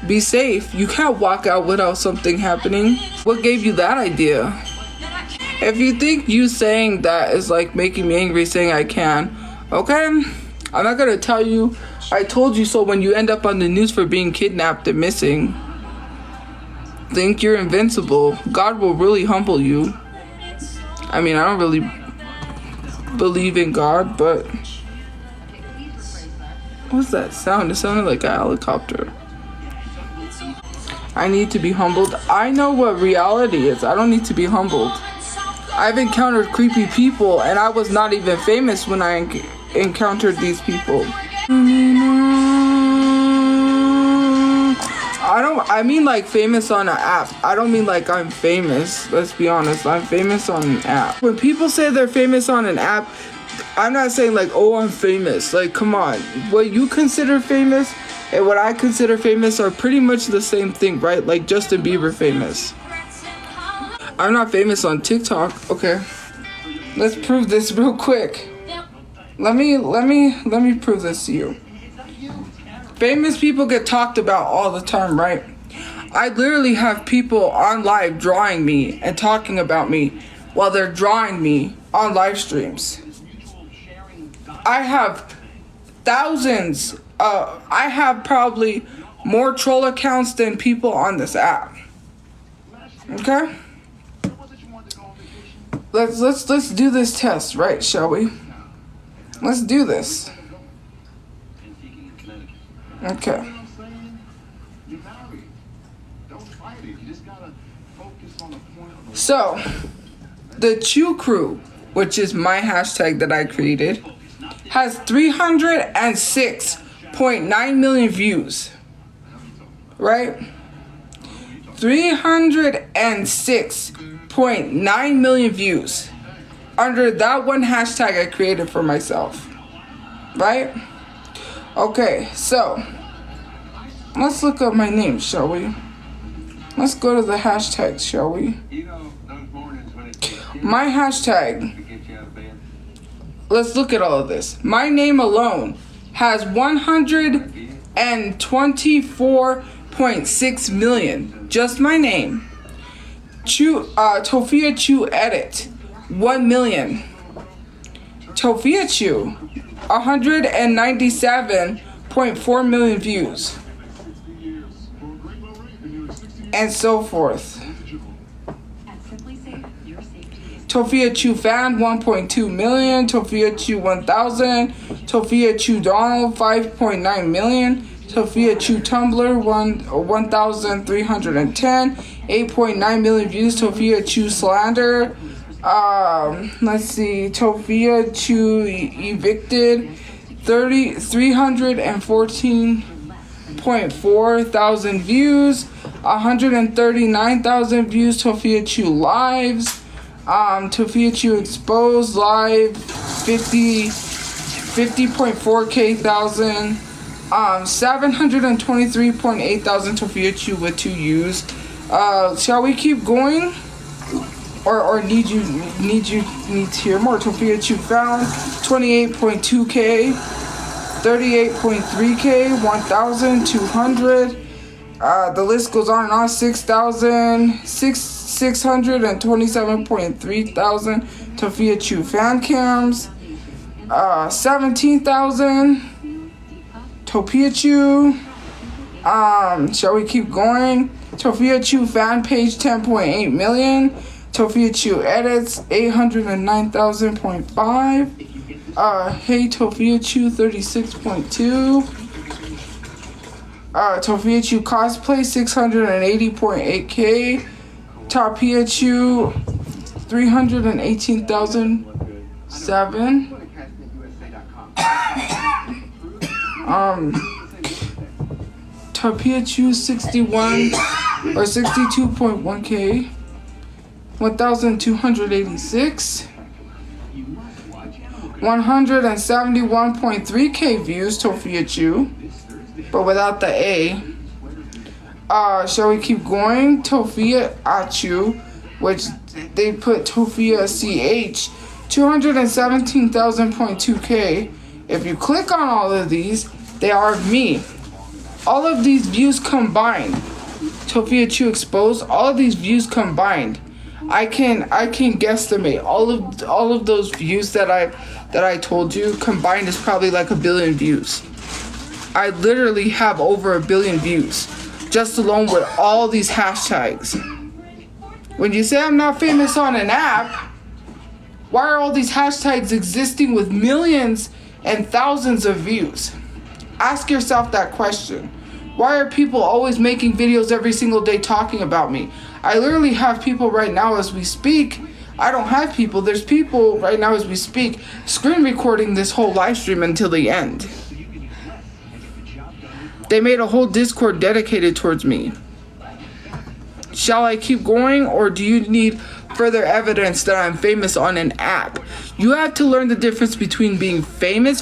be safe. You can't walk out without something happening. What gave you that idea? If you think you saying that is like making me angry, saying I can, okay? I'm not gonna tell you I told you so when you end up on the news for being kidnapped and missing. Think you're invincible. God will really humble you. I mean, I don't really believe in God, but what's that sound? It sounded like a helicopter. I need to be humbled. I know what reality is. I don't need to be humbled. I've encountered creepy people, and I was not even famous when I encountered these people. I mean like famous on an app. I don't mean like I'm famous. Let's be honest. I'm famous on an app. When people say they're famous on an app, I'm not saying like, oh, I'm famous. Like, come on. What you consider famous and what I consider famous are pretty much the same thing, right? Like Justin Bieber famous. I'm not famous on TikTok. Okay. Let's prove this real quick. Let me prove this to you. Famous people get talked about all the time, right? I literally have people on live drawing me and talking about me while they're drawing me on live streams. I have thousands. I have probably more troll accounts than people on this app. Okay? Let's do this test, right? Shall we? Let's do this. Okay. So, the Chew Crew, which is my hashtag that I created, has 306.9 million views. Right? 306.9 million views under that one hashtag I created for myself. Right? Okay, so let's look up my name, shall we? Let's go to the hashtags, shall we? My hashtag. Let's look at all of this. My name alone has 124.6 million. Just my name. Tofia Chew edit, 1 million. Tofia Chew, 197.4 million views. And so forth. Tofia Chew fan, 1.2 million. Tofia Chew 1000. Tofia Chew Donald, 5.9 million. Tofia Chew Tumblr, 1,310. 8.9 million views. Tofia Chew Slander. Let's see. Tofia Chew evicted, 314.4 thousand views. 139,000 views. Tofia Chew lives. Tofia Chew exposed live, 50.4k thousand. 723.8 thousand Tofia Chew with 2 U's. Shall we keep going? Or need to hear more? Tofia Chew found 28.2k, 38.3k, 1,200. The list goes on and on. 627.3 thousand Tofia Chew fan cams. 17,000 Tofia Chew. Shall we keep going? Tofia Chew fan page, 10.8 million. Tofia Chew edits, 809,000.5. Hey Tofia Chew, 36.2. Tofia Chew cosplay, 680.8k. Tofia Chew, 318,007. Tofia Chew 61 or 62.1k. 1,286. 171.3k views, Tofia Chew, but without the A. Shall we keep going? Tofia Chew, which they put Tofia CH, 217,000.2k. If you click on all of these, they are me. all of these views combined, Sophia Chu exposed, all of these views combined, I can guesstimate all of those views that I told you combined is probably like 1 billion views. I literally have over 1 billion views just alone with all these hashtags. When you say I'm not famous on an app, why are all these hashtags existing with millions and thousands of views? Ask yourself that question. Why are people always making videos every single day talking about me? I literally have people right now as we speak. I don't have people. There's people right now as we speak screen recording this whole live stream until the end. They made a whole Discord dedicated towards me. Shall I keep going, or do you need further evidence that I'm famous on an app? You have to learn the difference between being famous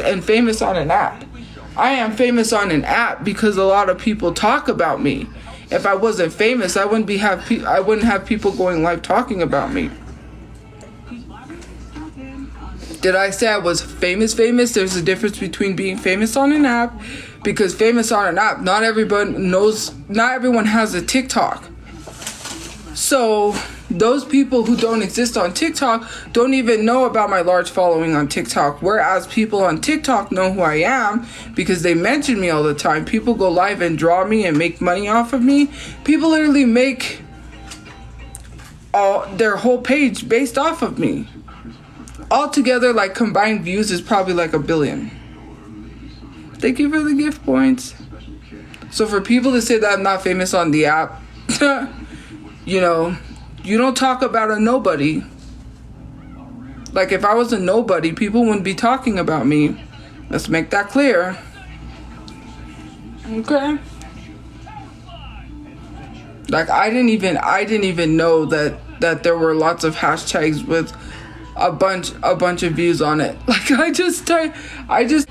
and famous on an app. I am famous on an app because a lot of people talk about me. If I wasn't famous, I wouldn't have people going live talking about me. Did I say I was famous? There's a difference between being famous on an app, because famous on an app, not everyone has a TikTok. So those people who don't exist on TikTok don't even know about my large following on TikTok. Whereas people on TikTok know who I am because they mention me all the time. People go live and draw me and make money off of me. People literally make their whole page based off of me. Altogether, like, combined views is probably like 1 billion. Thank you for the gift points. So for people to say that I'm not famous on the app, you know, you don't talk about a nobody. Like, if I was a nobody, people wouldn't be talking about me. Let's make that clear. Okay? Like, I didn't even know that there were lots of hashtags with a bunch of views on it. Like,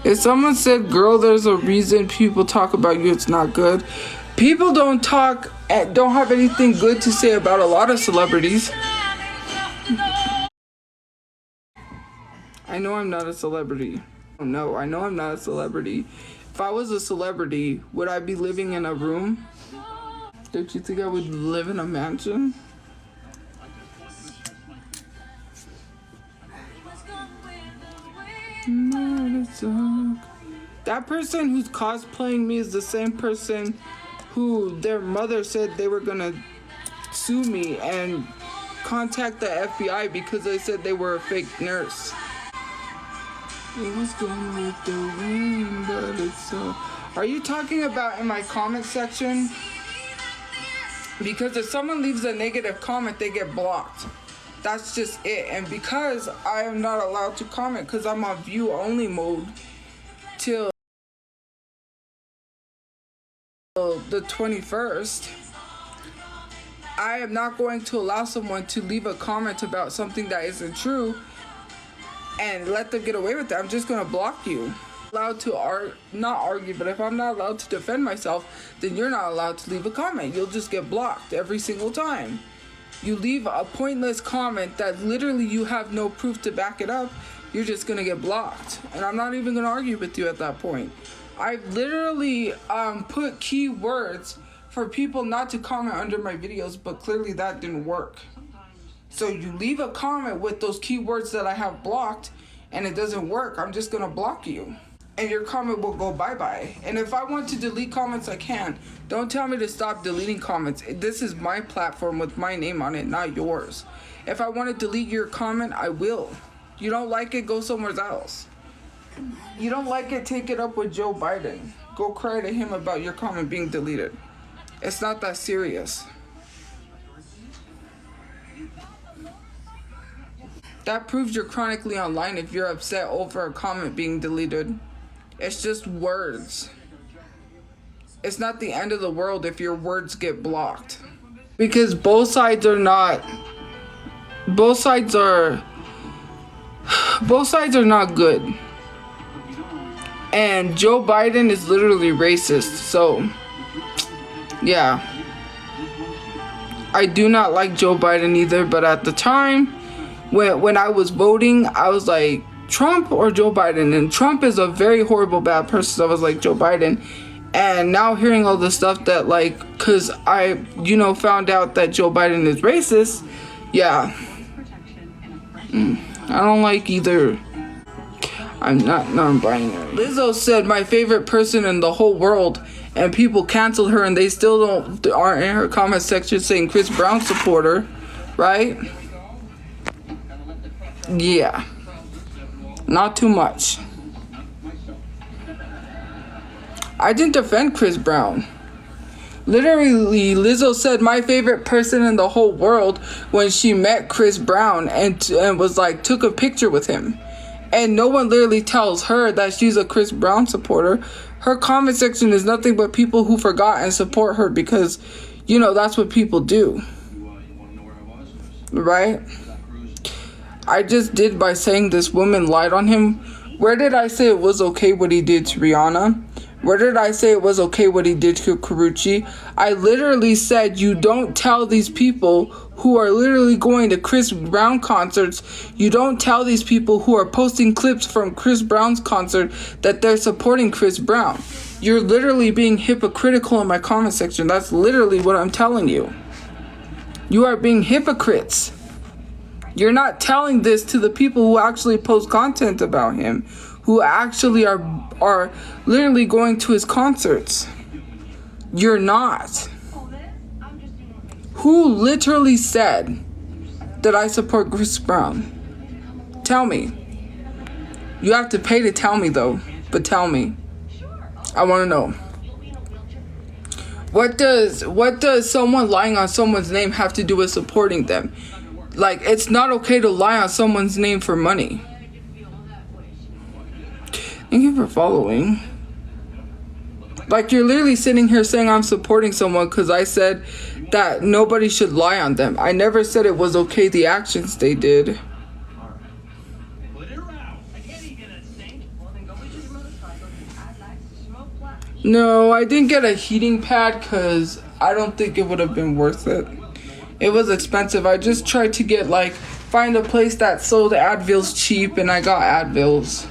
if someone said, girl, there's a reason people talk about you, it's not good. People don't have anything good to say about a lot of celebrities. I know I'm not a celebrity. No, I know I'm not a celebrity. If I was a celebrity, would I be living in a room? Don't you think I would live in a mansion? That person who's cosplaying me is the same person who their mother said they were gonna sue me and contact the FBI because they said they were a fake nurse. It was going with the wind, but it's so... Are you talking about in my comment section? Because if someone leaves a negative comment, they get blocked. That's just it. And because I am not allowed to comment because I'm on view only mode till the 21st, I am not going to allow someone to leave a comment about something that isn't true and let them get away with that. I'm just going to block you. Allowed to not argue, but if I'm not allowed to defend myself, then you're not allowed to leave a comment. You'll just get blocked every single time. You leave a pointless comment that literally you have no proof to back it up, you're just gonna get blocked. And I'm not even gonna argue with you at that point. I've literally put keywords for people not to comment under my videos, but clearly that didn't work. So you leave a comment with those keywords that I have blocked and it doesn't work, I'm just gonna block you. And your comment will go bye-bye. And if I want to delete comments, I can. Don't tell me to stop deleting comments. This is my platform with my name on it, not yours. If I want to delete your comment, I will. You don't like it, go somewhere else. You don't like it, take it up with Joe Biden. Go cry to him about your comment being deleted. It's not that serious. That proves you're chronically online if you're upset over a comment being deleted. It's just words. It's not the end of the world if your words get blocked. Because both sides are not good. And Joe Biden is literally racist. So, yeah. I do not like Joe Biden either, but at the time, when I was voting, I was like, Trump or Joe Biden? And Trump is a very horrible, bad person. So I was like, Joe Biden. And now hearing all the stuff that, like, because I, found out that Joe Biden is racist. Yeah. I don't like either. I'm not non-binary. Lizzo said my favorite person in the whole world, and people canceled her, and they still aren't in her comment section saying Chris Brown supporter, right? Yeah. Not too much. I didn't defend Chris Brown. Literally, Lizzo said my favorite person in the whole world when she met Chris Brown and was like, took a picture with him. And no one literally tells her that she's a Chris Brown supporter. Her comment section is nothing but people who forgot and support her because, that's what people do. Right? I just did by saying this woman lied on him. Where did I say it was okay what he did to Rihanna? Where did I say it was okay what he did to Karrueche? I literally said you don't tell these people who are literally going to Chris Brown concerts, you don't tell these people who are posting clips from Chris Brown's concert that they're supporting Chris Brown. You're literally being hypocritical in my comment section. That's literally what I'm telling you. You are being hypocrites. You're not telling this to the people who actually post content about him, who actually are literally going to his concerts. You're not. Who literally said that I support Chris Brown? Tell me. You have to pay to tell me though, but tell me. I want to know. What does someone lying on someone's name have to do with supporting them? Like, it's not okay to lie on someone's name for money. Thank you for following. Like, you're literally sitting here saying I'm supporting someone because I said that nobody should lie on them. I never said it was okay the actions they did. No, I didn't get a heating pad because I don't think it would have been worth it. It was expensive. I just tried to find a place that sold Advils cheap, and I got Advils.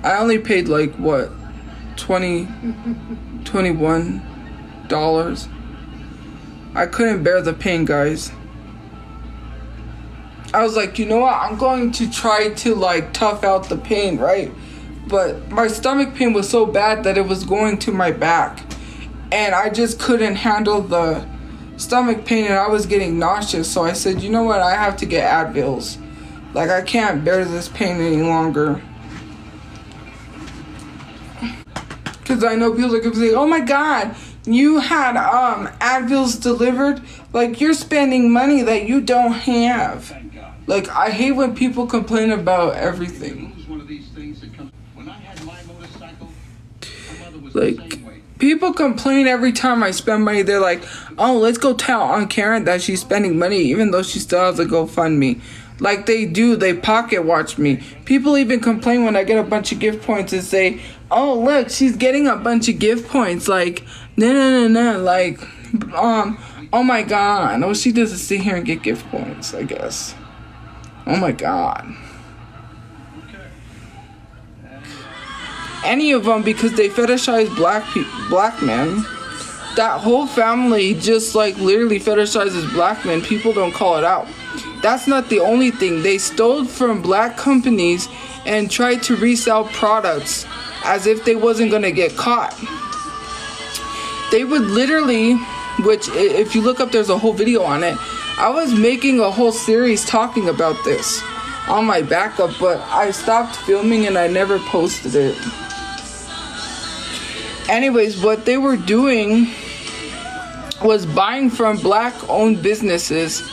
I only paid $21. I couldn't bear the pain, guys. I was like, you know what? I'm going to try to tough out the pain, right? But my stomach pain was so bad that it was going to my back. And I just couldn't handle the stomach pain, and I was getting nauseous. So I said, you know what? I have to get Advils. I can't bear this pain any longer. Because I know people are going to say, oh my God, you had Advils delivered? You're spending money that you don't have. I hate when people complain about everything. People complain every time I spend money. They're like, oh, let's go tell Aunt Karen that she's spending money even though she still has a GoFundMe. They do. They pocket watch me. People even complain when I get a bunch of gift points and say, oh, look, she's getting a bunch of gift points. No. Oh my God. No, she doesn't sit here and get gift points, I guess. Oh my God. Any of them, because they fetishize black men. That whole family just literally fetishizes black men. People don't call it out. That's not the only thing. They stole from black companies and tried to resell products as if they wasn't gonna get caught. They would literally, which if you look up, there's a whole video on it. I was making a whole series talking about this on my backup, but I stopped filming and I never posted it. Anyways, what they were doing was buying from black-owned businesses,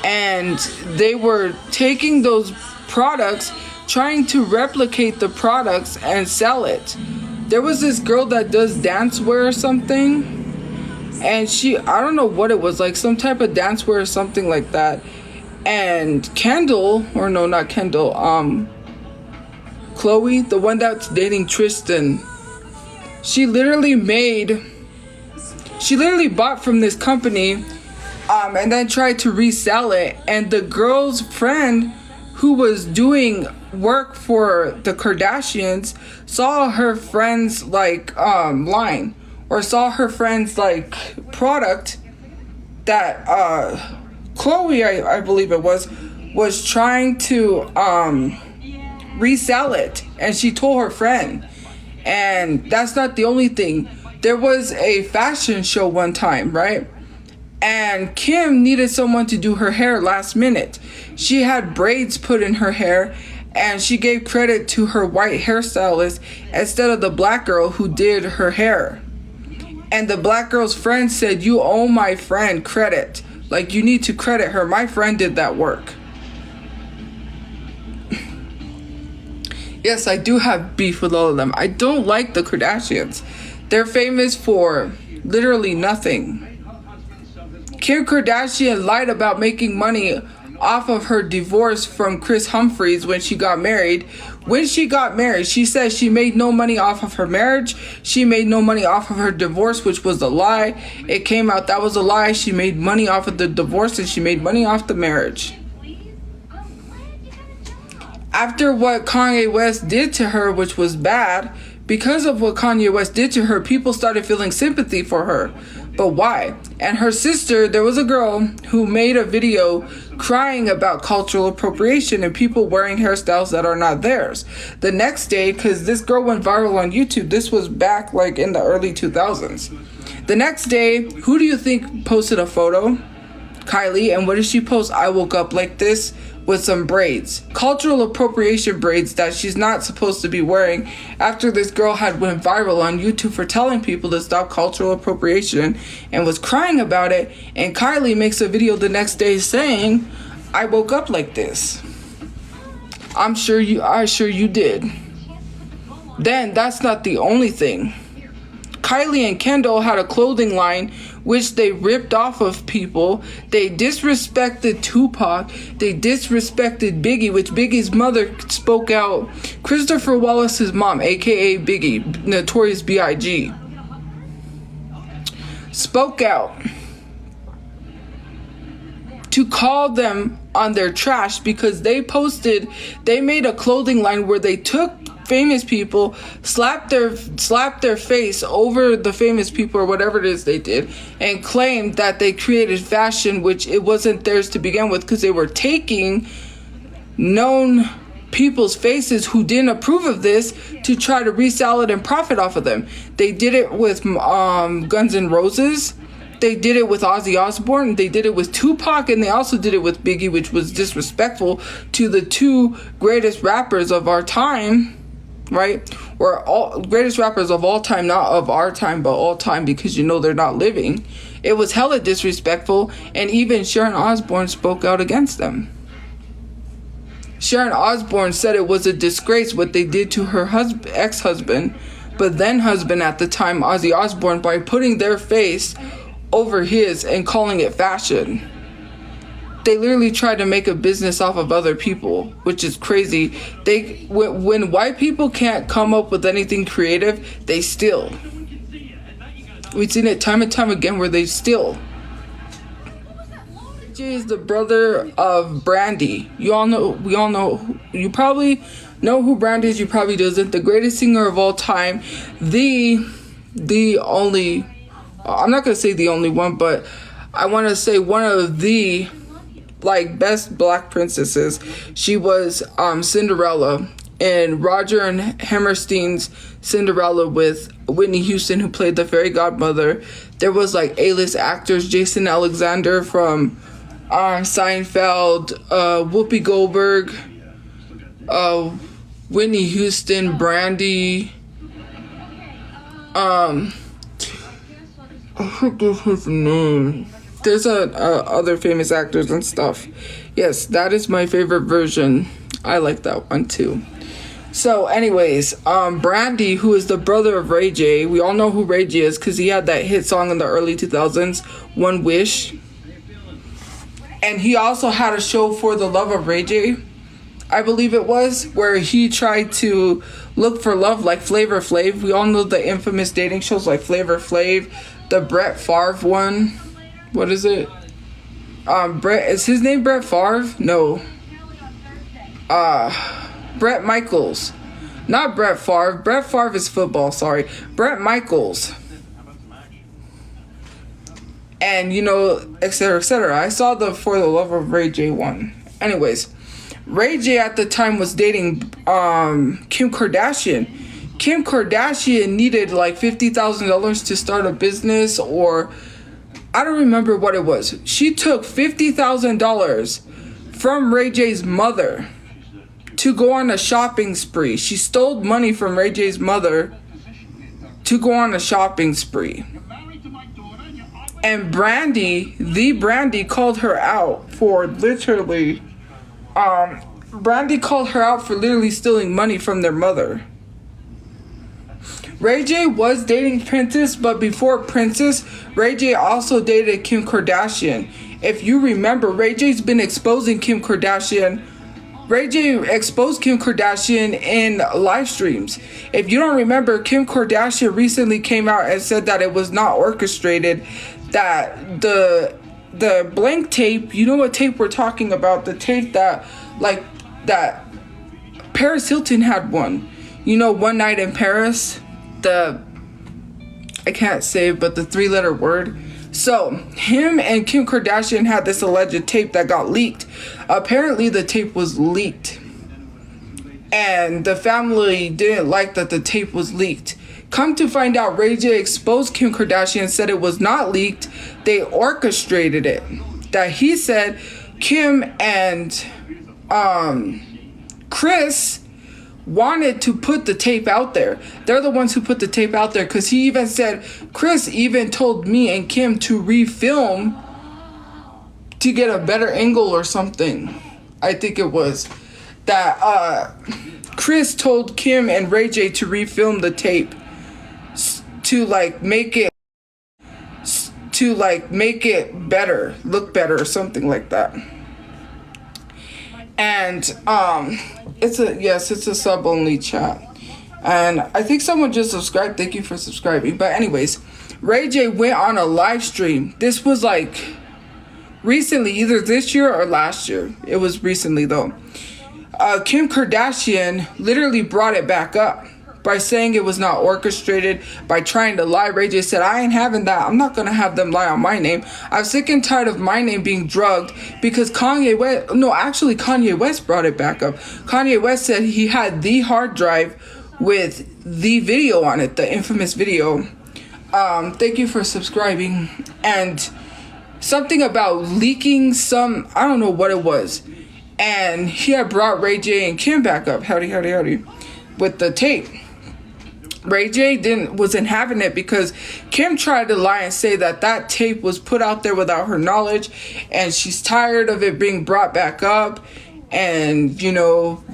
and they were taking those products, trying to replicate the products and sell it. There was this girl that does dancewear or something, and I don't know what it was, some type of dancewear or something like that. And Kendall, or no, not Kendall, Chloe, the one that's dating Tristan, she literally bought from this company, and then tried to resell it. And the girl's friend who was doing work for the Kardashians saw her friend's like line, or saw her friend's like product that Chloe, I believe it was trying to resell it, and she told her friend. And that's not the only thing. There was a fashion show one time, right? And Kim needed someone to do her hair last minute. She had braids put in her hair, and she gave credit to her white hairstylist instead of the black girl who did her hair. And the black girl's friend said, "You owe my friend credit. Like, you need to credit her. My friend did that work." Yes, I do have beef with all of them. I don't like the Kardashians. They're famous for literally nothing. Kim Kardashian lied about making money off of her divorce from Chris Humphries when she got married. When she got married, she said she made no money off of her marriage. She made no money off of her divorce, which was a lie. It came out that was a lie. She made money off of the divorce, and she made money off the marriage. After what Kanye West did to her, which was bad, because of what Kanye West did to her, people started feeling sympathy for her. But why? And her sister, there was a girl who made a video crying about cultural appropriation and people wearing hairstyles that are not theirs. The next day, because this girl went viral on YouTube, this was back like in the early 2000s. The next day, who do you think posted a photo? Kylie. And what did she post? "I woke up like this with some braids." Cultural appropriation braids that she's not supposed to be wearing, after this girl had went viral on YouTube for telling people to stop cultural appropriation and was crying about it. And Kylie makes a video the next day saying, "I woke up like this." I'm sure you did. Then that's not the only thing. Kylie and Kendall had a clothing line which they ripped off of people. They disrespected Tupac. They disrespected Biggie, which Biggie's mother spoke out. Christopher Wallace's mom, aka Biggie, Notorious B.I.G., spoke out to call them on their trash because they made a clothing line where they took famous people, slapped their face over the famous people or whatever it is they did, and claimed that they created fashion which it wasn't theirs to begin with, because they were taking known people's faces who didn't approve of this to try to resell it and profit off of them. They did it with Guns N' Roses. They did it with Ozzy Osbourne. They did it with Tupac, and they also did it with Biggie, which was disrespectful to the two greatest rappers of our time. Right? Or all greatest rappers of all time, not of our time, but all time, because you know they're not living. It was hella disrespectful, and even Sharon Osbourne spoke out against them. Sharon Osbourne said it was a disgrace what they did to her ex-husband, but then husband at the time, Ozzy Osbourne, by putting their face over his and calling it fashion. They literally tried to make a business off of other people, which is crazy. When white people can't come up with anything creative, they steal. We've seen it time and time again where they steal. Jay is the brother of Brandy. You probably know who Brandy is. You probably doesn't. The greatest singer of all time. The only, I'm not going to say the only one, but I want to say one of the best black princesses. She was Cinderella in Roger and Hammerstein's Cinderella with Whitney Houston, who played the fairy godmother. There was A-list actors, Jason Alexander from Seinfeld, Whoopi Goldberg, Whitney Houston, Brandy, I forget his name. There's other famous actors and stuff. Yes, that is my favorite version. I like that one too. So anyways, Brandy, who is the brother of Ray J. We all know who Ray J is because he had that hit song in the early 2000s, One Wish. And he also had a show for the love of Ray J, I believe it was, where he tried to look for love like Flavor Flav. We all know the infamous dating shows like Flavor Flav, the Brett Favre one. What is it? Is his name Brett Favre? No. Brett Michaels. Not Brett Favre. Brett Favre is football, sorry. Brett Michaels. And, you know, etc., etc. I saw the For the Love of Ray J one. Anyways, Ray J at the time was dating Kim Kardashian. Kim Kardashian needed like $50,000 to start a business, or I don't remember what it was. She took $50,000 from Ray J's mother to go on a shopping spree. She stole money from Ray J's mother to go on a shopping spree. And Brandy called her out for literally, Brandy called her out for literally stealing money from their mother. Ray J was dating Princess, but before Princess, Ray J also dated Kim Kardashian. If you remember, Ray J's been exposing Kim Kardashian. Ray J exposed Kim Kardashian in live streams. If you don't remember, Kim Kardashian recently came out and said that it was not orchestrated, that the blank tape, you know what tape we're talking about, the tape that Paris Hilton had one. You know, One Night in Paris, I can't say it, but the 3-letter word. So, him and Kim Kardashian had this alleged tape that got leaked. Apparently, the tape was leaked. And the family didn't like that the tape was leaked. Come to find out, Ray J exposed Kim Kardashian, said it was not leaked. They orchestrated it. That he said Kim and Chris wanted to put the tape out there. They're the ones who put the tape out there, because he even said, Chris even told me and Kim to refilm to get a better angle or something. I think it was that Chris told Kim and Ray J to refilm the tape to make it better, look better, or something like that. And it's a sub only chat. And I think someone just subscribed. Thank you for subscribing. But anyways, Ray J went on a live stream. This was like recently, either this year or last year. It was recently though. Kim Kardashian literally brought it back up by saying it was not orchestrated, by trying to lie. Ray J said, I ain't having that. I'm not going to have them lie on my name. I'm sick and tired of my name being drugged, because Kanye West brought it back up. Kanye West said he had the hard drive with the video on it, the infamous video. Thank you for subscribing. And something about leaking I don't know what it was. And he had brought Ray J and Kim back up. Howdy, with the tape. Ray J wasn't having it, because Kim tried to lie and say that tape was put out there without her knowledge, and she's tired of it being brought back up, and you know,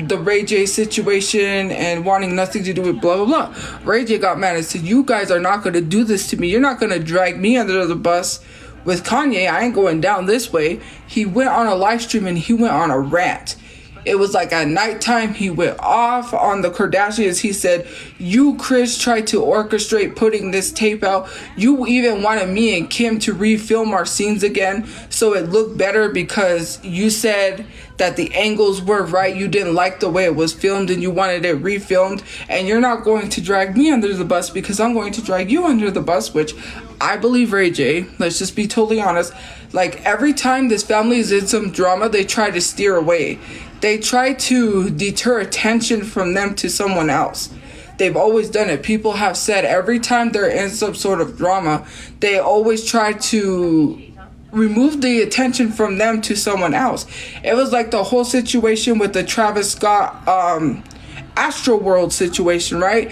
the Ray J situation and wanting nothing to do with blah blah blah. Ray J got mad and said, you guys are not going to do this to me. You're not going to drag me under the bus with Kanye. I ain't going down this way. He went on a live stream and he went on a rant. It was like at nighttime, he went off on the Kardashians. He said, you, Chris, tried to orchestrate putting this tape out. You even wanted me and Kim to refilm our scenes again so it looked better, because you said that the angles were right. You didn't like the way it was filmed and you wanted it refilmed. And you're not going to drag me under the bus, because I'm going to drag you under the bus, which I believe Ray J, let's just be totally honest, like every time this family is in some drama, they try to steer away. They try to deter attention from them to someone else. They've always done it. People have said every time they're in some sort of drama, they always try to remove the attention from them to someone else. It was like the whole situation with the Travis Scott Astroworld situation, right?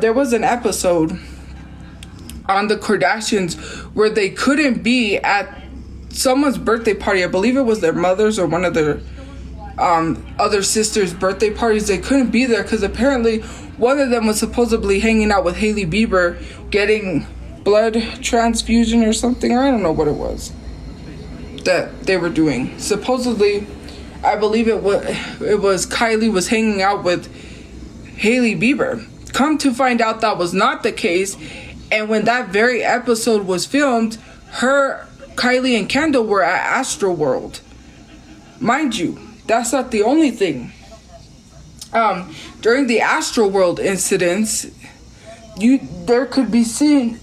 There was an episode on the Kardashians where they couldn't be at someone's birthday party. I believe it was their mother's or one of their other sisters' birthday parties. They couldn't be there because apparently one of them was supposedly hanging out with Hailey Bieber, getting blood transfusion or something, or I don't know what it was that they were doing. Supposedly, I believe it was Kylie was hanging out with Hailey Bieber. Come to find out that was not the case, and when that very episode was filmed, Kylie and Kendall were at Astroworld. Mind you, that's not the only thing. During the Astro World incidents, there could be seen.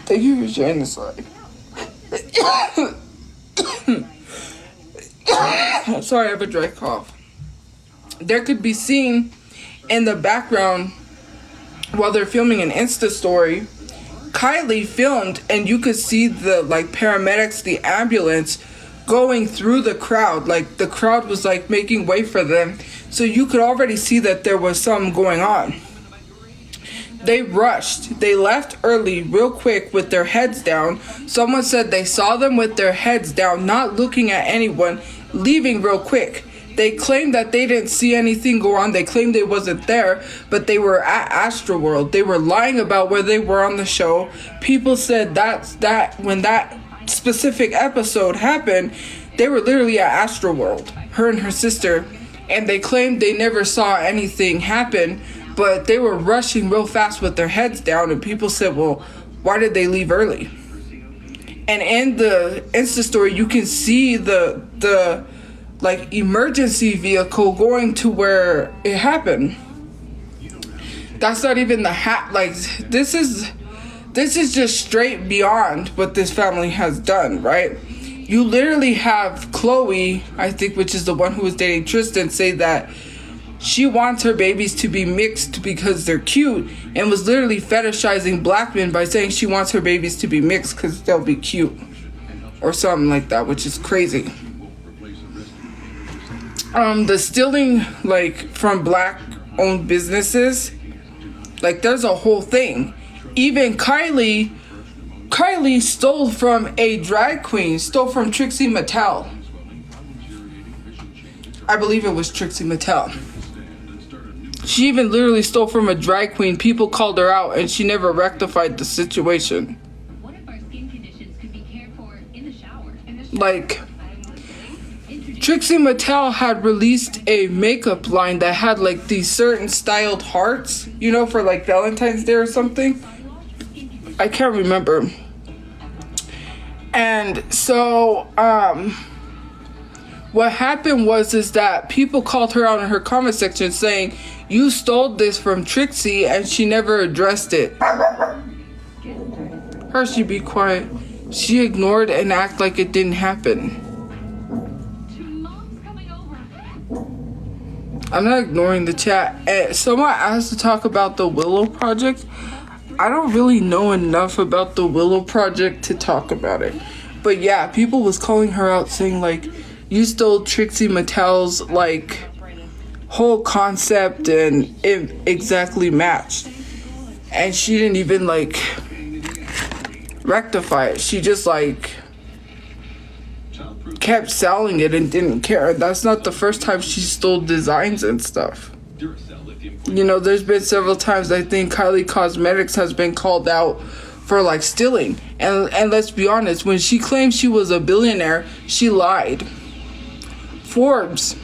Thank you for sharing this live. Sorry, I have a dry cough. There could be seen in the background while they're filming an Insta story. Kylie filmed, and you could see the paramedics, the ambulance going through the crowd. Like the crowd was making way for them, so you could already see that there was something going on. They rushed. They left early, real quick, with their heads down. Someone said they saw them with their heads down, not looking at anyone, leaving real quick. They claimed that they didn't see anything go on. They claimed they wasn't there, but they were at Astroworld. They were lying about where they were on the show. People said that when that specific episode happened, they were literally at Astroworld, her and her sister, and they claimed they never saw anything happen, but they were rushing real fast with their heads down, and people said, well, why did they leave early? And in the Insta story, you can see the emergency vehicle going to where it happened. That's not even the this is just straight beyond what this family has done, right? You literally have Khloe, I think, which is the one who was dating Tristan, say that she wants her babies to be mixed because they're cute, and was literally fetishizing black men by saying she wants her babies to be mixed because they'll be cute or something like that, which is crazy. The stealing from black owned businesses, there's a whole thing. Even Kylie stole from a drag queen, stole from Trixie Mattel. I believe it was Trixie Mattel. She even literally stole from a drag queen. People called her out and she never rectified the situation. What if our skin conditions could be cared for in the shower? Trixie Mattel had released a makeup line that had these certain styled hearts, for Valentine's Day or something. I can't remember. And so, what happened is that people called her out in her comment section saying, you stole this from Trixie, and she never addressed it. Hershey, be quiet. She ignored and acted like it didn't happen. I'm not ignoring the chat. Someone asked to talk about the Willow Project. I don't really know enough about the Willow Project to talk about it. But yeah, people was calling her out saying you stole Trixie Mattel's whole concept and it exactly matched. And she didn't even rectify it. She just kept selling it and didn't care. That's not the first time she stole designs and stuff. There's been several times I think Kylie Cosmetics has been called out for stealing. And let's be honest, when she claimed she was a billionaire, she lied. Forbes,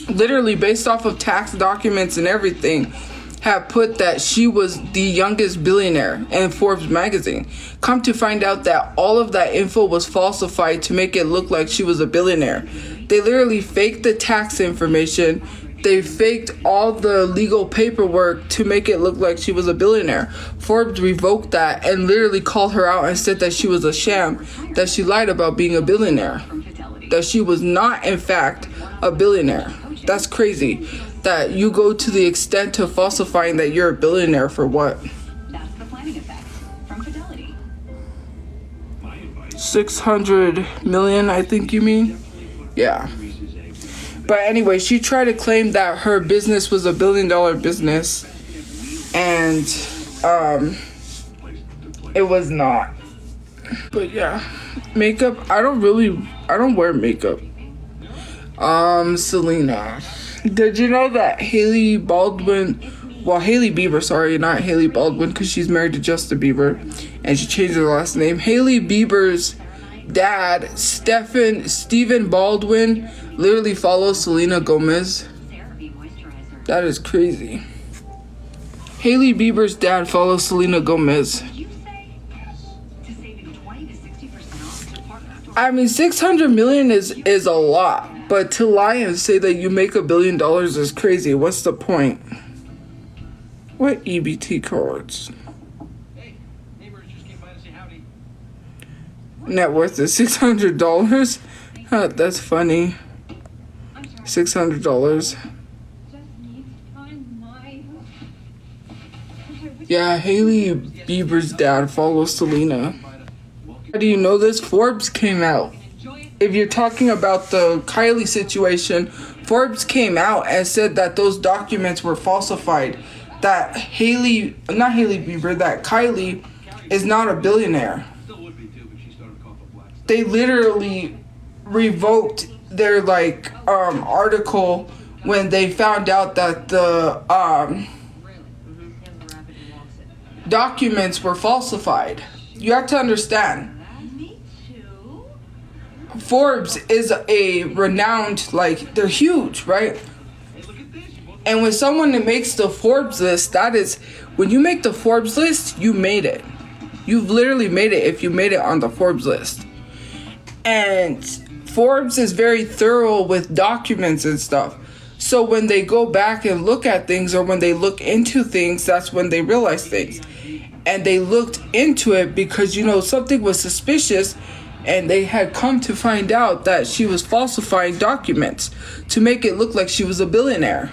literally based off of tax documents and everything, have put that she was the youngest billionaire in Forbes magazine. Come to find out that all of that info was falsified to make it look like she was a billionaire. They literally faked the tax information. They faked all the legal paperwork to make it look like she was a billionaire. Forbes revoked that and literally called her out and said that she was a sham, that she lied about being a billionaire, that she was not, in fact, a billionaire. That's crazy. That you go to the extent of falsifying that you're a billionaire for what? That's the planning effect from Fidelity. 600 million, I think you mean? Yeah. But anyway, she tried to claim that her business was $1 billion business, and it was not. But yeah, makeup, I don't wear makeup. Selena. Did you know that Hailey Bieber, sorry, not Hailey Baldwin, because she's married to Justin Bieber, and she changed her last name. Hailey Bieber's dad, Stephen Baldwin, literally follows Selena Gomez. That is crazy. Hailey Bieber's dad follows Selena Gomez. I mean, 600 million is a lot, But to lie and say that you make $1 billion is crazy. What's the point? What EBT cards? Hey, neighbors just came by to say howdy. Net worth is $600. That's funny. $600. Yeah, Hailey Bieber's dad follows Selena. How do you know this? Forbes came out. If you're talking about the Kylie situation, Forbes came out and said that those documents were falsified. That that Kylie is not a billionaire. They literally revoked their article when they found out that the documents were falsified. You have to understand, Forbes is a renowned, they're huge, right? And when someone makes the Forbes list, that is, when you make the Forbes list, you made it. You've literally made it if you made it on the Forbes list. And Forbes is very thorough with documents and stuff. So when they go back and look at things, or when they look into things, that's when they realize things. And they looked into it because, something was suspicious, and they had come to find out that she was falsifying documents to make it look like she was a billionaire.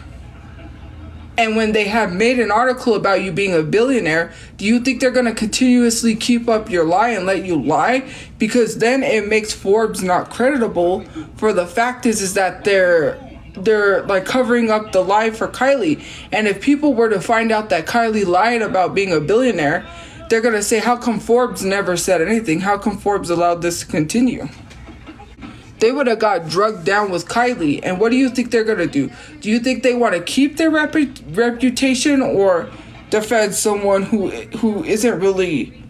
And when they have made an article about you being a billionaire, do you think they're going to continuously keep up your lie and let you lie? Because then it makes Forbes not creditable. For the fact is that they're covering up the lie for Kylie. And if people were to find out that Kylie lied about being a billionaire, they're going to say, how come Forbes never said anything? How come Forbes allowed this to continue? They would have got drugged down with Kylie. And what do you think they're going to do? Do you think they want to keep their reputation or defend someone who isn't really,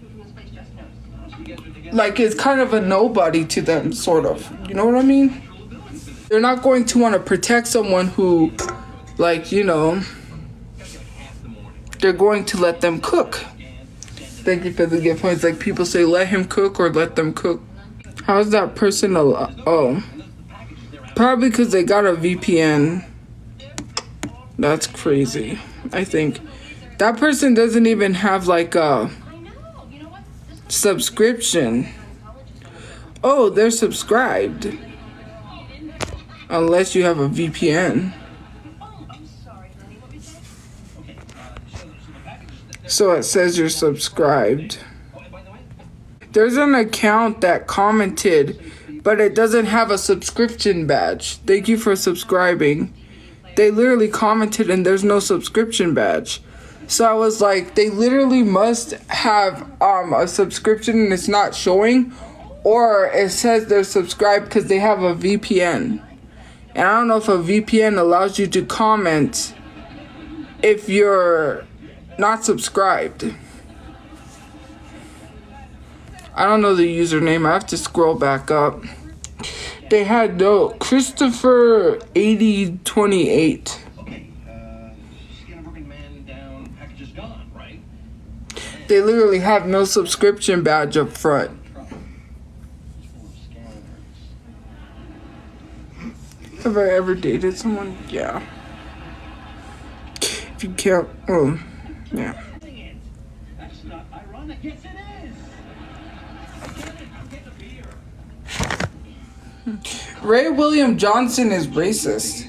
is kind of a nobody to them, sort of? You know what I mean? They're not going to want to protect someone who, they're going to let them cook. Thank you for the gift points. People say, let him cook or let them cook. How's that person oh, probably because they got a VPN. That's crazy. I think that person doesn't even have a subscription. Oh, they're subscribed. Unless you have a VPN. So it says you're subscribed. There's an account that commented, but it doesn't have a subscription badge. Thank you for subscribing. They literally commented and there's no subscription badge. So I was like, they literally must have a subscription and it's not showing, or it says they're subscribed because they have a VPN. And I don't know if a VPN allows you to comment if you're not subscribed. I don't know the username. I have to scroll back up. They had no Christopher 8028. They literally have no subscription badge up front. Have I ever dated someone? Yeah. If you can't, yeah. That's not ironic. Yes, it is. Ray William Johnson is racist.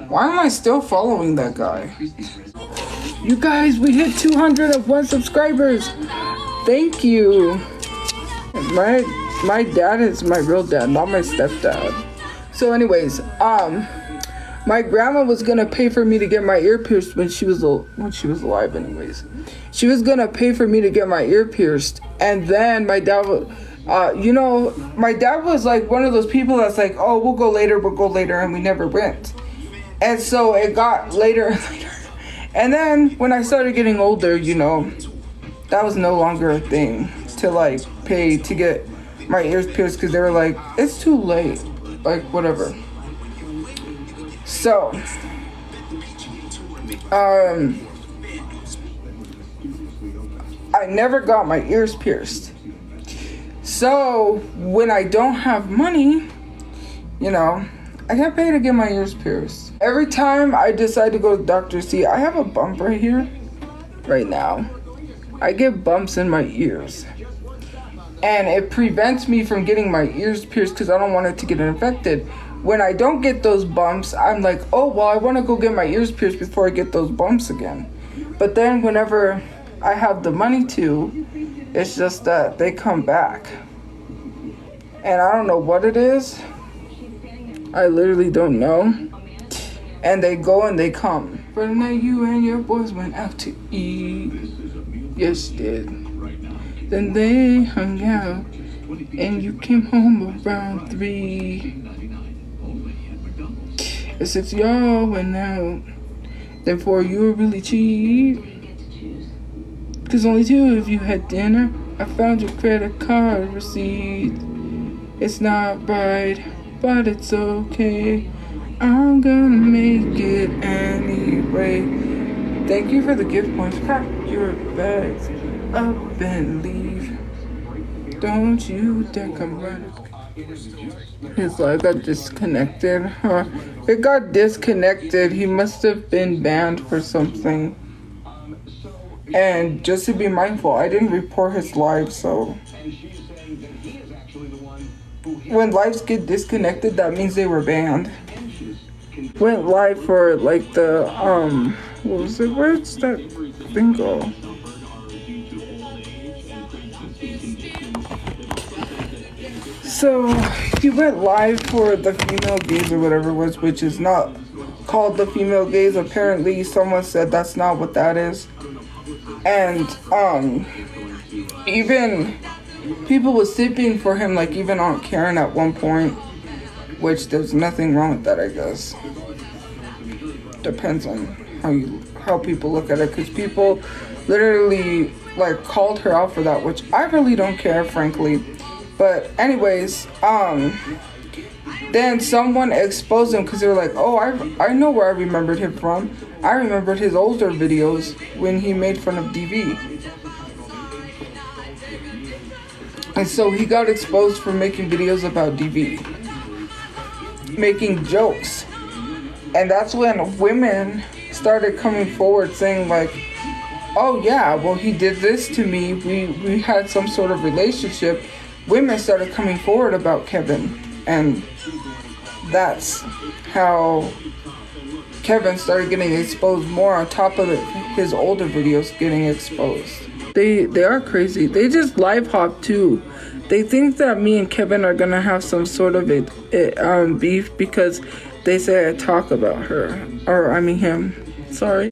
Why am I still following that guy? You guys, we hit 201 subscribers. Thank you. My dad is my real dad, not my stepdad. So anyways, my grandma was gonna pay for me to get my ear pierced when she was alive. Anyways, she was gonna pay for me to get my ear pierced, and then my dad was, my dad was one of those people that's like, oh, we'll go later, and we never went. And so it got later and later, and then when I started getting older, that was no longer a thing to pay to get my ears pierced because they were like, it's too late. Whatever. So, I never got my ears pierced. So, when I don't have money, I can't pay to get my ears pierced. Every time I decide to go to the doctor, see, I have a bump right here, right now. I get bumps in my ears. And it prevents me from getting my ears pierced because I don't want it to get infected. When I don't get those bumps, I'm like, oh, well, I want to go get my ears pierced before I get those bumps again. But then whenever I have the money to, it's just that they come back. And I don't know what it is. I literally don't know. And they go and they come. For the night you and your boys went out to eat. Yes, you did. Then they hung out. And you came home around 3. And 6 y'all went out. Then 4 you were really cheap. Cause only 2 of you had dinner. I found your credit card receipt. It's not right, but it's okay. I'm gonna make it anyway. Thank you for the gift points. Pack your bags up and leave. Don't you dare come running. His life got disconnected. Huh? It got disconnected. He must have been banned for something. And just to be mindful, I didn't report his live, so when lives get disconnected, that means they were banned. Went live for like the what was it? Where's that thing go? So he went live for the female gaze or whatever it was, which is not called the female gaze. Apparently someone said that's not what that is. And even people was sipping for him, like even Aunt Karen at one point, which there's nothing wrong with that, I guess. Depends on how people look at it, because people literally like called her out for that, which I really don't care, frankly. But anyways, then someone exposed him because they were like, oh, I know where I remembered him from. I remembered his older videos when he made fun of DV. And so he got exposed for making videos about DV. Making jokes. And that's when women started coming forward saying like, oh yeah, well he did this to me. We had some sort of relationship. Women started coming forward about Kevin. And that's how Kevin started getting exposed more on top of his older videos getting exposed. They are crazy. They just live hop too. They think that me and Kevin are gonna have some sort of beef because they say I talk about her, or I mean him. Sorry.